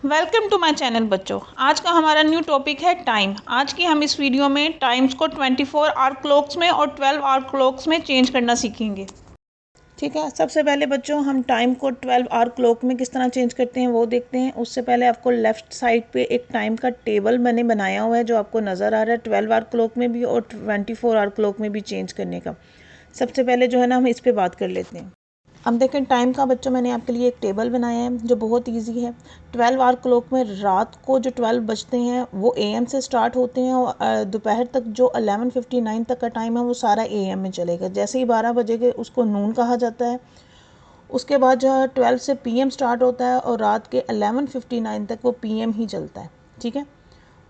Welcome to my channel बच्चों। आज का हमारा न्यू टॉपिक है टाइम। आज की हम इस वीडियो में टाइम्स को 24 आवर क्लॉक्स में और 12 आवर क्लॉक्स में चेंज करना सीखेंगे। ठीक है, सबसे पहले बच्चों हम टाइम को 12 आवर क्लॉक में किस तरह चेंज करते हैं वो देखते हैं। उससे पहले आपको लेफ़्ट साइड पे एक टाइम का टेबल मैंने बनाया हुआ है जो आपको नज़र आ रहा है 12 आवर क्लॉक में भी और 24 आवर क्लॉक में भी चेंज करने का। सबसे पहले जो है ना हम इस पर बात कर लेते हैं। अब देखें टाइम का बच्चों मैंने आपके लिए एक टेबल बनाया है जो बहुत इजी है। 12 आवर क्लॉक में रात को जो 12 बजते हैं वो एएम से स्टार्ट होते हैं और दोपहर तक जो 11:59 तक का टाइम है वो सारा एएम में चलेगा। जैसे ही 12 बजेगा उसको नून कहा जाता है। उसके बाद जो है 12 से पीएम स्टार्ट होता है और रात के 11:59 तक वो पीएम ही चलता है। ठीक है,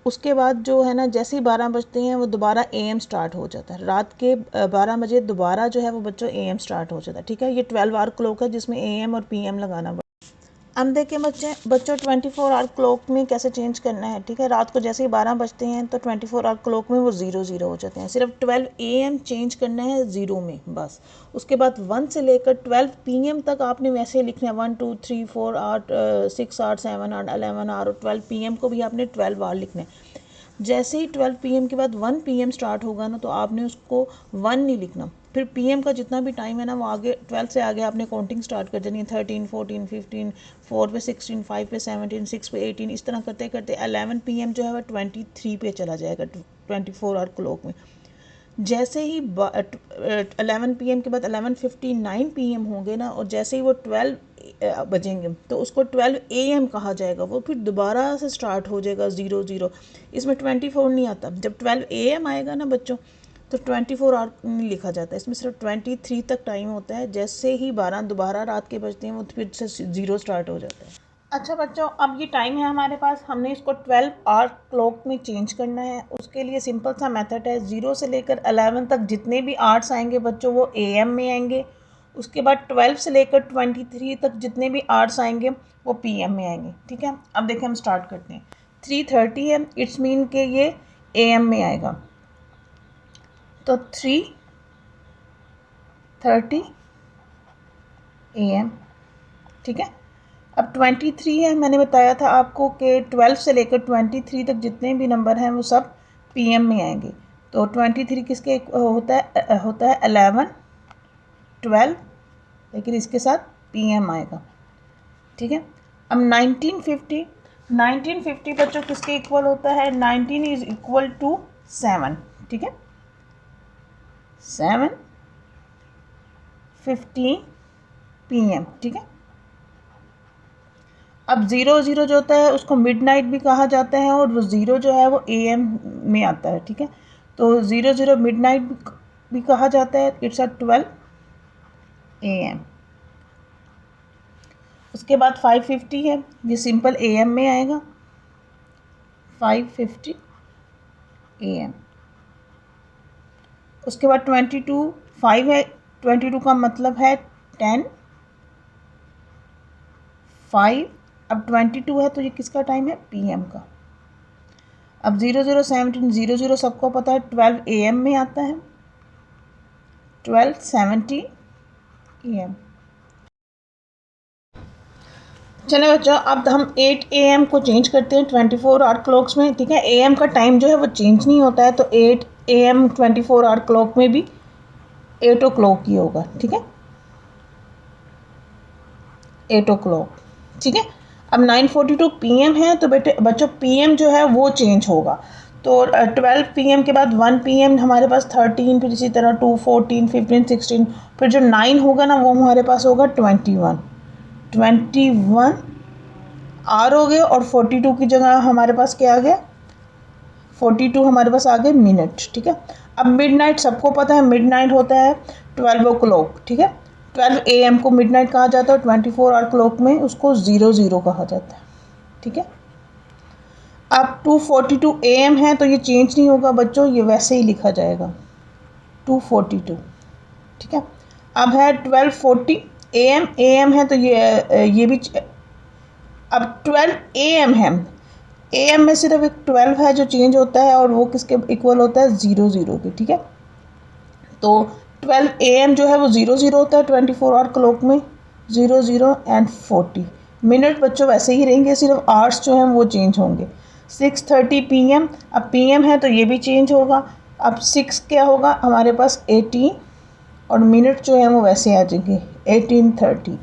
उसके बाद जो है ना जैसे ही 12 बजते हैं वो दोबारा एएम स्टार्ट हो जाता है। रात के 12 बजे दोबारा जो है वो बच्चों एएम स्टार्ट हो जाता है। ठीक है, ये 12 आवर क्लॉक है जिसमें एएम और पीएम लगाना पड़ता है। अब देखिए बच्चों 24 आवर क्लॉक में कैसे चेंज करना है। ठीक है, रात को जैसे ही 12 बजते हैं तो 24 आवर क्लॉक में वो 00 हो जाते हैं। सिर्फ 12 एएम चेंज करना है 0 में बस। उसके बाद 1 से लेकर 12 पीएम तक आपने वैसे ही लिखना है 1 2 3 4 8 6 8 7 8 11 आवर और 12 पीएम को भी आपने 12 आवर लिखना है। जैसे ही 12 पीएम के बाद 1 पीएम स्टार्ट होगा ना तो आपने उसको 1 नहीं लिखना। फिर पीएम का जितना भी टाइम है ना वो आगे 12 से आगे आपने काउंटिंग स्टार्ट कर देनी है। 13 14 15 4 पे 16 5 पे 17 6 पे 18 इस तरह करते करते 11 पीएम जो है वह 23 पे चला जाएगा 24 आवर क्लॉक में। जैसे ही 11 पीएम के बाद 11:59 पीएम होंगे ना और जैसे ही वो 12 बजेंगे तो उसको 12 एएम कहा जाएगा। वो फिर दोबारा से स्टार्ट हो जाएगा 00। इसमें 24 नहीं आता। जब 12 एएम आएगा ना बच्चों तो 24 आवर नहीं लिखा जाता है, इसमें सिर्फ 23 तक टाइम होता है। जैसे ही 12 दोबारा रात के बजते हैं वो फिर से 0 स्टार्ट हो जाता है। अच्छा बच्चों, अब ये टाइम है हमारे पास, हमने इसको 12 आवर क्लॉक में चेंज करना है। उसके लिए सिंपल सा मेथड है, 0 से लेकर 11 तक जितने भी आवर्स आएंगे बच्चों वो एएम में आएंगे। उसके बाद 12 से लेकर 23 तक जितने भी आवर्स आएंगे वो पीएम में आएंगे। ठीक है, अब देखिए हम स्टार्ट करते हैं। 3:30 है, इट्स मीन के ये एएम में आएगा तो 3:30 एएम। ठीक है, अब 23 है, मैंने बताया था आपको कि 12 से लेकर 23 तक जितने भी नंबर हैं वो सब पीएम में आएंगे। तो 23 किसके होता है 11 12, लेकिन इसके साथ पीएम आएगा। ठीक है, अब 1950 बच्चों किसके इक्वल होता है? 19 इज इक्वल टू 7। ठीक है, 7:15 पीएम। ठीक है, अब 00 जो होता है उसको मिडनाइट भी कहा जाता है और वो 0 जो है वो एएम में आता है। ठीक है, तो 00 मिडनाइट भी कहा जाता है। It's 12 am. उसके बाद 5:50 है, ये सिंपल एएम में आएगा 5:50 एएम। उसके बाद 22 5 है, 22 का मतलब है 10 5। अब 22 है तो ये किसका टाइम है? पीएम का। अब 00 17 00 सबको पता है 12 एएम में आता है 12:70 एएम। चले बच्चों, अब हम 8 एएम को चेंज करते हैं 24 आवर क्लॉक्स में। ठीक है, एएम का टाइम जो है वो चेंज नहीं होता है तो 8 एएम 24 आवर क्लॉक में भी 8 o'clock ही होगा। ठीक है, 8 o'clock। ठीक है, अब 9:42 पीएम है तो बेटे बच्चों पीएम जो है वो चेंज होगा। तो 12 पीएम के बाद 1 पीएम हमारे पास 13, फिर इसी तरह 2 14 15 16, फिर जो 9 होगा ना वो हमारे पास होगा 21 आर हो गए और 42 की जगह हमारे पास क्या आ गया? 42 हमारे पास आ गए मिनट। ठीक है, अब मिडनाइट सबको पता है मिडनाइट होता है 12 o'clock। ठीक है, 12 एएम को मिडनाइट कहा जाता है और 24 आवर क्लॉक में उसको 00 कहा जाता है। ठीक है, अब 2:42 एएम है तो ये चेंज नहीं होगा बच्चों, ये वैसे ही लिखा जाएगा 2:42। ठीक है, अब है 12:40 एएम। एएम है तो ये भी अब 12 एएम है। एएम में सिर्फ एक 12 है जो चेंज होता है और वो किसके इक्वल होता है? 00 के। ठीक है, तो 12 एएम जो है वो 00 होता है 24 आवर क्लॉक में 00 एंड 40। मिनट बच्चों वैसे ही रहेंगे, सिर्फ आवर्स जो हैं वो चेंज होंगे। 6:30 PM, अब PM है तो ये भी चेंज होगा। अब 6 क्या होगा हमारे पास 18, और मिनट जो है वो वैसे आ जाएंगे 18:30।